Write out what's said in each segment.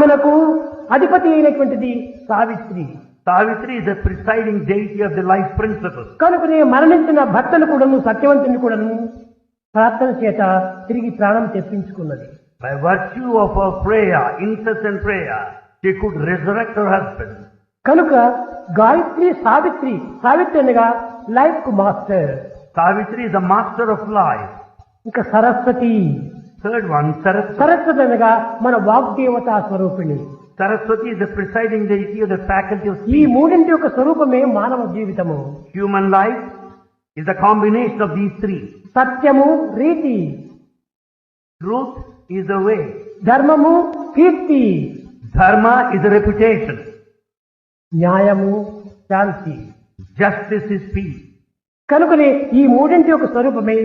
మనకు అధిపతి అయినటువంటిది Savitri. Savitri is the presiding deity of the life principle. కనుకనే మరణించిన భర్తను కూడాను సత్యవంతుని కూడాను ప్రార్థన చేత తిరిగి ప్రాణం తెప్పించుకున్నది. By virtue of her prayer, incessant prayer, she could resurrect her husband. కనుక గాయత్రి సావిత్రి, సావిత్రి అనగా లైఫ్ కు master. Savitri is the master of life. ఇంకా Saraswati, Third one, Saraswati. Saraswati అనగా మన వాగ్దేవతా స్వరూపిణి. Saraswati is the presiding deity of the faculty of ఈ speech. మూడింటి యొక్క స్వరూపమే మానవ జీవితము. Human life is the combination of these three. సత్యము రీతి, Truth is the way. ధర్మము కీర్తి, Dharma is the reputation. న్యాయము శాంతి. Justice is peace. కనుకనే ఈ మూడింటి యొక్క స్వరూపమే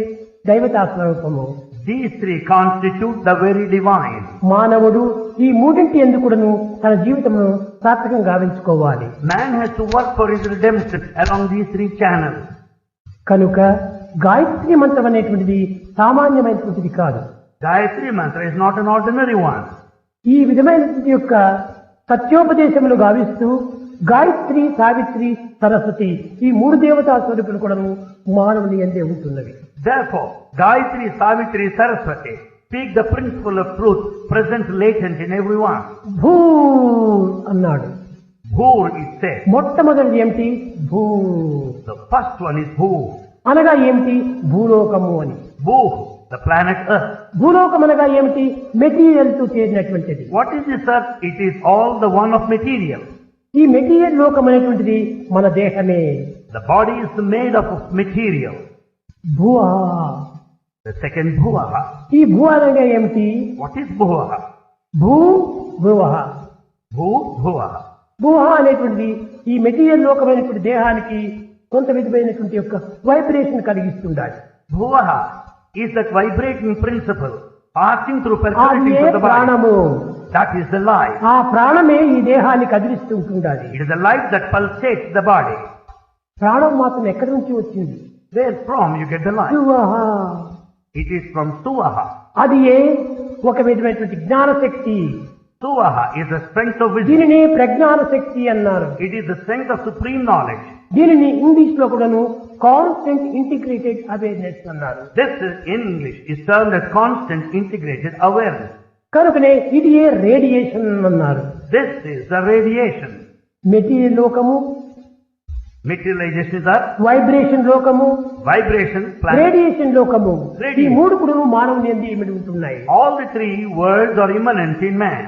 దైవతా స్వరూపము. These three constitute the very divine. మానవుడు ఈ మూడింటి ఎందుకును తన జీవితమును సార్థకంగా గావించుకోవాలి. Man has to work for his redemption along these three channels. కనుక గాయత్రి మంత్రం అనేటువంటిది సామాన్యమైనటువంటిది కాదు. Gayatri mantra is not an ordinary one. ఈ విధమైనటువంటి యొక్క సత్యోపదేశములు గావిస్తూ గాయత్రి సావిత్రి సరస్వతి ఈ మూడు దేవతా స్వరూపులు కూడా మానవుని అందే ఉంటున్నవి. Therefore, Gayatri, Savitri, Saraswati speak the principle of truth present latent in everyone. భూ అన్నాడు. Bhur is said. మొట్టమొదటిది ఏమిటి? భూ The first one is Bhu. అనగా ఏమిటి? భూలోకము అని. Bhu, the planet Earth. భూలోకం అనగా ఏమిటి? మెటీరియల్ తో చేరినటువంటిది. What is this Earth? It is all the one of material. ఈ మెటీరియల్ లోకం అనేటువంటిది మన దేహమే. The body is made up of material. భువా, The second Bhuvaha. ఈ భూ అనగా ఏమిటి? What is Bhuvaha? భూ భువహ. Bhu, Bhuvaha. భువహ అనేటువంటిది ఈ మెటీరియల్ లోకమైనటువంటి దేహానికి కొంత విధమైనటువంటి యొక్క వైబ్రేషన్ కలిగిస్తుండాలి. Bhuvaha is that vibrating principle passing through అది personality ఏ to the body. ప్రాణము. That is the life. ఆ ప్రాణమే ఈ దేహాన్ని కదిలిస్తుంటుండాలి. It is the life that pulsates the body. ప్రాణం మాత్రం ఎక్కడి నుంచి వచ్చింది? Where from you get the life? భువహ. It is from Suvaha. అది ఏ ఒక విధమైనటువంటి జ్ఞాన శక్తి. Suvaha is the strength of wisdom. దీనిని ప్రజ్ఞాన శక్తి అన్నారు. It is the strength of supreme knowledge. దీనిని ఇంగ్లీష్ లో కూడాను కాన్స్టెంట్ ఇంటిగ్రేటెడ్ అవేర్నెస్ అన్నారు. This is, in English, is termed as constant integrated awareness. కనుకనే ఇది ఏ రేడియేషన్ అన్నారు. This is the radiation. Material లోకము, Materialization is Earth. వైబ్రేషన్ లోకము, Vibration, planet. Radiation లోకము. ఈ Radiation. మూడు కూడా మానవుని యందు ఇమిడి ఉంటున్నాయి. All the three words are immanent in man.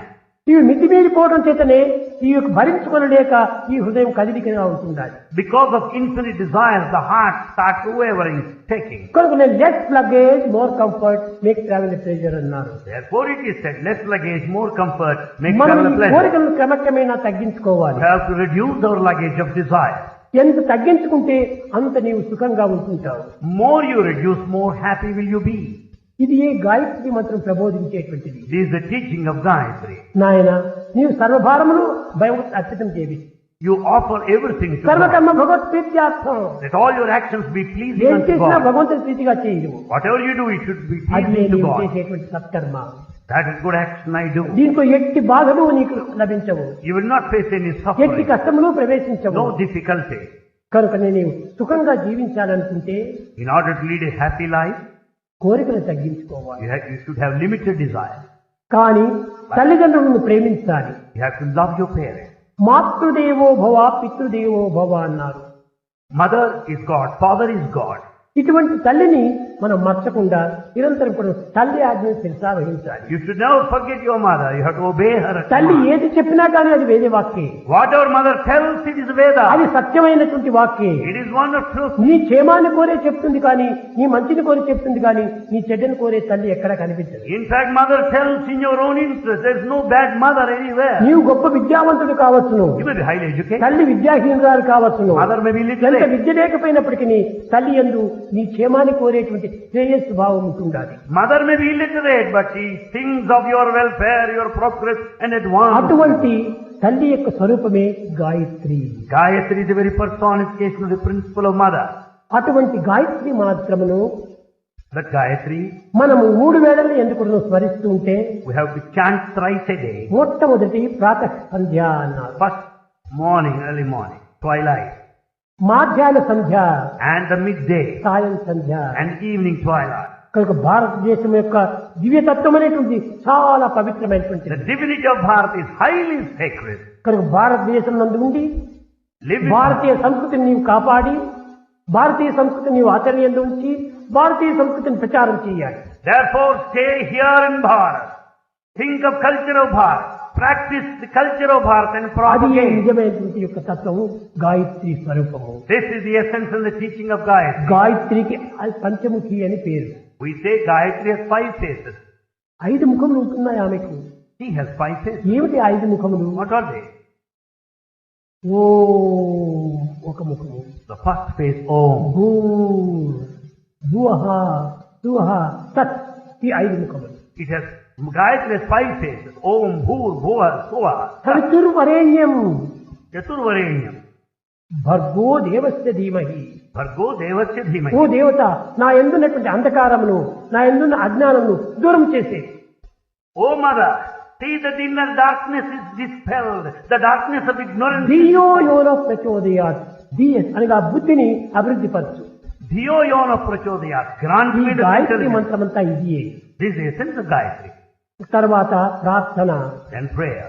ఇవి మితిమీరిపోవడం చేతనే ఈ యొక్క భరించుకోలేక ఈ హృదయం కదిలికగా ఉంటుండాలి. Because of infinite desires, the heart starts wavering, taking. కనుకనే less luggage more comfort make travel pleasure అన్నారు. Therefore it is said, less luggage, more comfort, make మనం travel a ఈ pleasure. కోరికలను క్రమక్రమేణా తగ్గించుకోవాలి. We have to reduce our luggage of desire. ఎంత తగ్గించుకుంటే అంత నీవు సుఖంగా ఉంటుంటావు. More you reduce, more happy will you be. ఇది ఏ గాయత్రి మంత్రం ప్రబోధించేటువంటిది. This is the teaching of Gayatri. నాయన నీవు సర్వభారములు భగవత్ అర్పితం చేయి. You offer everything to God. సర్వకర్మ Bhagwat ప్రీత్యార్థం. Let all your actions be pleasing ఏం unto చేసినా God. భగవంతుని ప్రీతిగా చేయదు. Whatever you do, it should be అది pleasing to నీవు God. చేసేటువంటి సత్కర్మ. That is good action I do. దీంట్లో ఎట్టి బాధలు నీకు లభించవు, You will not face any ఎట్టి suffering, కష్టములు ప్రవేశించవు. no difficulty. కనుక నీవు సుఖంగా జీవించాలనుకుంటే In order to lead a happy life, కోరికలు తగ్గించుకోవాలి. you should have limited desire. కానీ తల్లిదండ్రులను ప్రేమించాలి. You have to love your parents. మాతృదేవో భవ పితృదేవో భవ అన్నారు. Mother is God, father is God. ఇటువంటి తల్లిని మనం మర్చకుండా నిరంతరం కూడా తల్లి ఆజ్ఞను శిరసా వహించాలి. You should never forget your mother. You have to obey her. తల్లి command. ఏది చెప్పినా కానీ అది వేద వాక్యే. Whatever mother tells, it is Veda. అది సత్యమైనటువంటి వాక్యే. It is one of truth. నీ క్షేమాన్ని కోరే చెప్తుంది కానీ నీ మంచిని కోరి చెప్తుంది కానీ నీ చెడ్డని కోరే తల్లి ఎక్కడ కనిపించదు. In fact, mother tells in your own interest. There is no bad mother anywhere. నీవు గొప్ప విద్యావంతుడు కావచ్చును, You may be highly educated. తల్లి విద్యాహీనురాలు కావచ్చును. Mother may be ఎంత literate. విద్య లేకపోయినప్పటికీ తల్లి యందు నీ క్షేమాన్ని కోరేటువంటి శ్రేయస్సు భావం ఉంటుండాలి. Mother may be illiterate, but she thinks of your welfare, your progress and advance. అటువంటి తల్లి యొక్క స్వరూపమే Gayatri. Gayatri is the very personification of the principle of mother. అటువంటి గాయత్రి మాత్రమును That Gayatri, మనము 3 వేళలు ఎందుకు స్మరిస్తూ ఉంటే we have to chant thrice a day. మొట్టమొదటి ప్రాతః సంధ్య అన్నారు, First morning, early morning, twilight, మాధ్యాహ్న Sandhya, and the midday, సాయం సంధ్య. and evening twilight. కనుక భారతదేశం యొక్క దివ్యతత్వం అనేటువంటి చాలా పవిత్రమైనటువంటి. The divinity of Bharat is highly sacred. కనుక భారతదేశం నందు ఉండి Live with భారతీయ సంస్కృతిని నీవు కాపాడి, భారతీయ సంస్కృతిని నీవు ఆచరణయంలో ఉంచి, భారతీయ సంస్కృతిని ప్రచారం చేయాలి. Therefore, stay here in Bharat. Think of culture of Bharat. Practice the culture of Bharat and అది propagate. నిజమైనటువంటి యొక్క తత్వము గాయత్రి స్వరూపము. This is the essence and the teaching of Gayatri. గాయత్రికి పంచముఖి అని పేరు. We say Gayatri has 5 faces. 5 ముఖములు ఉంటున్నాయి ఆమెకు. She has 5 faces. ఏమిటి 5 ముఖములు? What are they? ఓ ఒక ముఖము, The first face, Om. భూ భువః సువః తత్, ఈ 5 ముఖములు. It has, Gayatri has 5 faces. Om, Bhur, Bhuva, Suva. సవితుర్వరేణ్యం Chaturvarenyam. భర్గో దేవస్య ధీమహి. Bhargo Devasya ఓ Dhimahi. దేవత, నా యందున్నటువంటి అంధకారమును, నా యందున్న అజ్ఞానమును దూరం చేసే. O Mother, see that inner darkness is dispelled. The darkness of ignorance. ధియో యోన ప్రచోదయాత్, ధియస్ అనగా బుద్ధిని అభివృద్ధి పరచు. Dhiyo Yona Prachodayat. Grant ఈ me the గాయత్రి intelligence. మంత్రమంతా ఇదియే. This is the essence of Gayatri. తర్వాత ప్రార్థన, Then prayer.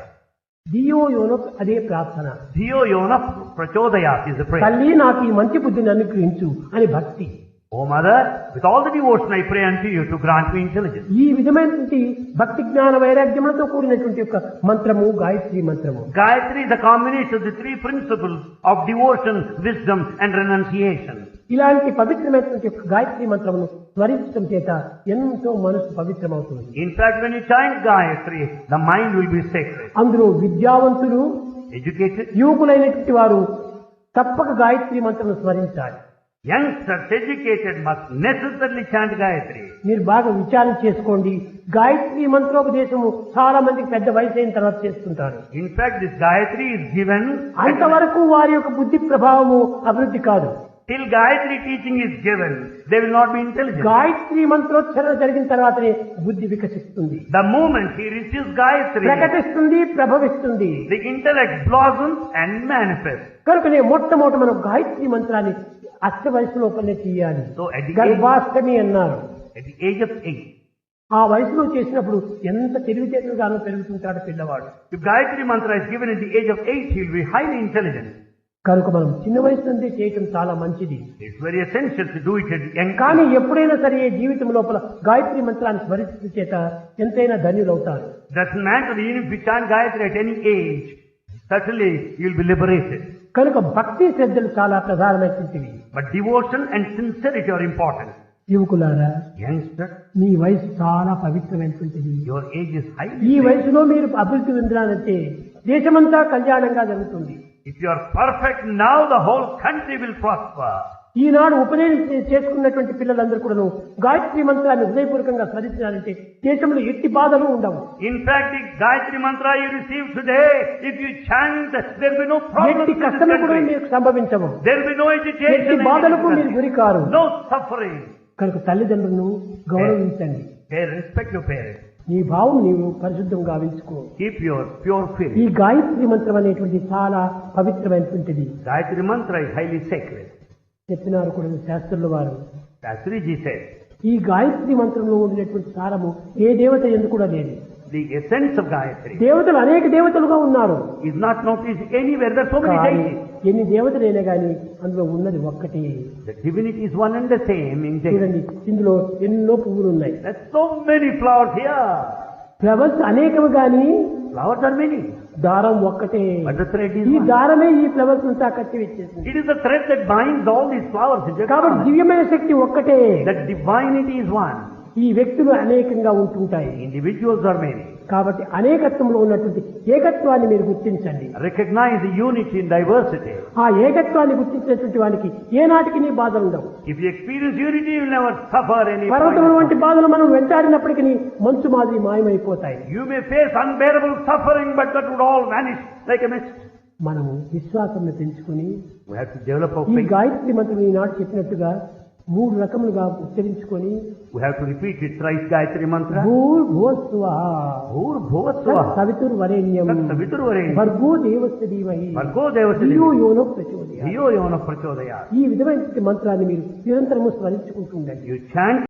ధియో యోన, అదే ప్రార్థన. Dhiyo Yona Prachodayat is the prayer. తల్లి నాకు ఈ మంచి బుద్ధిని అనుగ్రహించు అని భక్తి. O Mother, with all the devotion I pray unto you to grant me intelligence. ఈ విధమైనటువంటి భక్తి జ్ఞాన వైరాగ్యములతో కూడినటువంటి యొక్క మంత్రము గాయత్రి మంత్రము. Gayatri is a combination of the 3 principles of devotion, wisdom and renunciation. ఇలాంటి పవిత్రమైనటువంటి యొక్క గాయత్రి మంత్రమును స్మరించడం చేత ఎంతో మనసు పవిత్రమవుతుంది. In fact, when you chant Gayatri, the mind will be sacred. అందులో విద్యావంతులు, Educated, యువకులైనటువంటి వారు తప్పక గాయత్రి మంత్రము స్మరించాలి. youngsters, educated must necessarily chant Gayatri. మీరు బాగా విచారణ చేసుకోండి. గాయత్రి మంత్రోపదేశము చాలా మందికి పెద్ద వయసు అయిన తర్వాత చేస్తుంటారు. In fact, this Gayatri is given అంతవరకు వారి యొక్క బుద్ధి ప్రభావము అభివృద్ధి కాదు. till Gayatri teaching is given. They will not be intelligent. Gayatri మంత్రోచ్చరణ జరిగిన తర్వాతనే బుద్ధి వికసిస్తుంది, The moment he receives Gayatri, ప్రకటిస్తుంది, ప్రభవిస్తుంది. the intellect blossoms and manifests. కనుకనే మొట్టమొదట మనం గాయత్రి మంత్రాన్ని అష్ట వయసు లోపలనే చేయాలి. So at the గర్భాష్టమి అన్నారు. At the age of 8, ఆ వయసులో చేసినప్పుడు ఎంత తెలివితేటలుగానో పెరుగుతుంటాడు పిల్లవాడు. if Gayatri mantra is given at the age of 8, he will be highly intelligent. కనుక మనం చిన్న వయసు నుండి చేయటం చాలా మంచిది. It's very essential to do it at the young కానీ age. ఎప్పుడైనా సరే జీవితం లోపల గాయత్రి మంత్రాన్ని స్మరించడం చేత ఎంతైనా ధన్యులవుతారు. Doesn't matter even if you chant Gayatri at any age, certainly you will be liberated. కనుక భక్తి శ్రద్ధలు చాలా ప్రధానమైనటువంటివి. But devotion and sincerity are important. యువకులారా, Youngster, మీ వయసు చాలా పవిత్రమైనటువంటిది. your age is high. ఈ వయసులో మీరు అభివృద్ధి చెందాలంటే దేశమంతా కళ్యాణంగా జరుగుతుంది. If you are perfect now, the whole country will prosper. ఈనాడు ఉపనయనం చేసుకున్నటువంటి పిల్లలందరూ కూడా గాయత్రి మంత్రాన్ని హృదయపూర్వకంగా స్మరించాలంటే దేశంలో ఎట్టి బాధలు ఉండవు. In fact, the Gayatri mantra you receive today, if you chant, there will be no problems ఎట్టి in this కష్టము కూడా country. మీకు సంభవించవు. There will be no ఎట్టి agitation, బాధలకు మీరు గురికారు. no suffering. కనుక తల్లిదండ్రులను గౌరవించండి. Respect your parents. నీ భావం నీవు పరిశుద్ధంగా గావించుకో. Keep your pure ఈ feeling. గాయత్రి మంత్రం అనేటువంటి చాలా పవిత్రమైనటువంటిది. Gayatri mantra is highly sacred. చెప్పినారు కూడా శాస్త్రుల వారు. Dasriji said, ఈ గాయత్రి మంత్రంలో ఉండినటువంటి సారము ఏ దేవత ఎందుకు కూడా లేదు. the essence of Gayatri దేవతలు అనేక దేవతలుగా ఉన్నారు. is not noticed anywhere. There are so many కానీ deities. ఎన్ని దేవతలైనా కానీ అందులో ఉన్నది ఒక్కటి. The divinity is one and the same in చూడండి, deity. ఇందులో ఎన్నో పువ్వులు ఉన్నాయి. There's so many flowers here. Flowers అనేకము కానీ Flowers are many, దారం ఒక్కటే. but the thread is ఈ one. దారమే ఈ ఫ్లవర్స్ అంతా కట్టి వచ్చేసింది. It is the thread that binds all these flowers in the కాబట్టి garland. దివ్యమైన శక్తి ఒక్కటే. That divinity is one. ఈ వ్యక్తులు అనేకంగా ఉంటుంటాయి. Individuals are many. కాబట్టి అనేకత్వంలో ఉన్నటువంటి ఏకత్వాన్ని మీరు గుర్తించండి. Recognize the unity in diversity. ఆ ఏకత్వాన్ని గుర్తించినటువంటి వానికి ఏనాటికి నీ బాధలు ఉండవు. If you experience unity, you will never suffer any పర్వతముల point. వంటి బాధలు మనం వెంటాడినప్పటికీ మంచు మాదిరి మాయమైపోతాయి. You may face unbearable suffering, but that would all vanish like a mist. మనము విశ్వాసం పెంచుకుని We have to develop our ఈ faith. గాయత్రి మంత్రం ఈనాడు చెప్పినట్టుగా మూడు రకములుగా ఉచ్చరించుకొని We have to repeat it thrice Gayatri mantra. భూర్భువస్సువః Bhurvasvaha. సవితుర్వరేణ్యం Saviturvarenyam. భర్గో దేవస్య ధీమహి Bhargo devasya ధియో dhimahi. యోనో ప్రచోదయాత్. Dhiyo yona prachodayat. ఈ విధమైన మంత్రాన్ని మీరు నిరంతరము స్మరించుకుంటూ ఉండండి. You chant